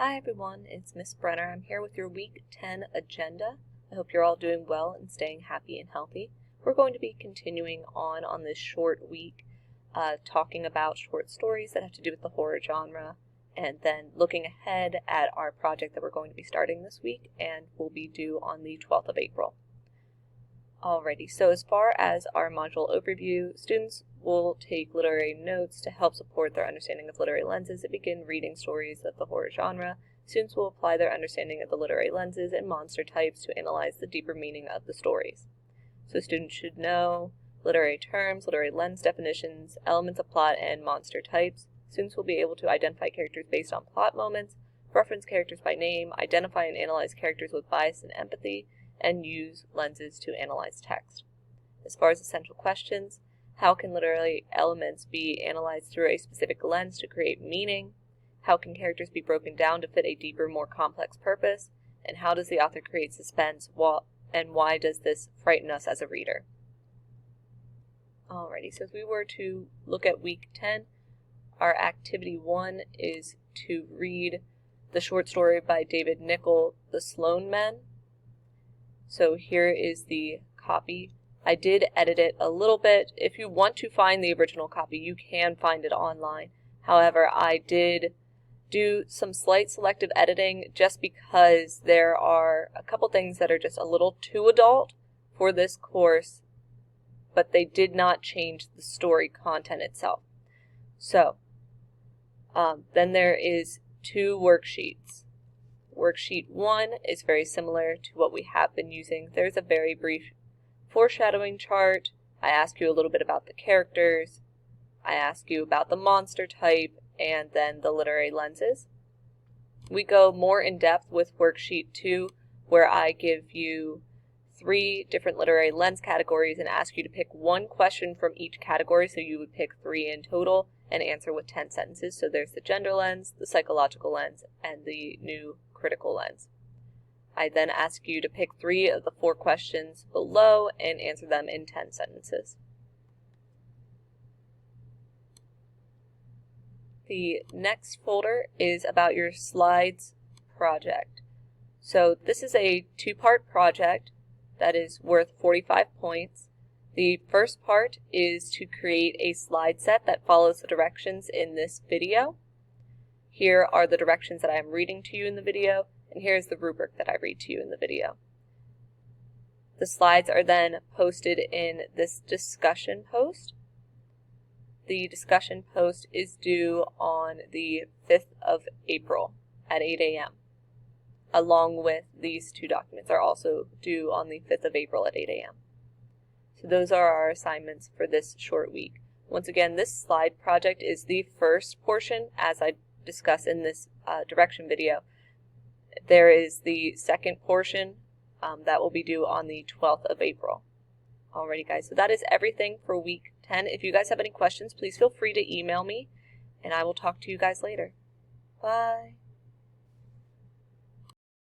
Hi everyone, it's Miss Brenner. I'm here with your Week 10 agenda. I hope you're all doing well and staying happy and healthy. We're going to be continuing on this short week, talking about short stories that have to do with the horror genre, and then looking ahead at our project that we're going to be starting this week and will be due on the 12th of April. Alrighty, so as far as our module overview, students will take literary notes to help support their understanding of literary lenses and begin reading stories of the horror genre. Students will apply their understanding of the literary lenses and monster types to analyze the deeper meaning of the stories. So students should know literary terms, literary lens definitions, elements of plot, and monster types. Students will be able to identify characters based on plot moments, reference characters by name, identify and analyze characters with bias and empathy, and use lenses to analyze text. As far as essential questions, how can literary elements be analyzed through a specific lens to create meaning? How can characters be broken down to fit a deeper, more complex purpose? And how does the author create suspense, and why does this frighten us as a reader? Alrighty, so if we were to look at Week 10, our Activity 1 is to read the short story by David Nichol, The Sloan Men. So here is the copy. I did edit it a little bit. If you want to find the original copy, you can find it online. However, I did do some slight selective editing just because there are a couple things that are just a little too adult for this course, but they did not change the story content itself. So, then there is 2 worksheets. Worksheet 1 is very similar to what we have been using. There's a very brief foreshadowing chart. I ask you a little bit about the characters. I ask you about the monster type and then the literary lenses. We go more in depth with Worksheet 2, where I give you 3 different literary lens categories and ask you to pick 1 question from each category, so you would pick 3 in total and answer with 10 sentences. So there's the gender lens, the psychological lens, and the new critical lens. I then ask you to pick 3 of the 4 questions below and answer them in 10 sentences. The next folder is about your slides project. So this is a 2-part project that is worth 45 points. The first part is to create a slide set that follows the directions in this video. Here are the directions that I am reading to you in the video, and here's the rubric that I read to you in the video. The slides are then posted in this discussion post. The discussion post is due on the 5th of April at 8 a.m. along with these 2 documents are also due on the 5th of April at 8 a.m. So those are our assignments for this short week. Once again, this slide project is the first portion, as I discuss in this direction video. There is the second portion that will be due on the 12th of April. Alrighty guys, so that is everything for Week 10. If you guys have any questions, please feel free to email me, and I will talk to you guys later. Bye!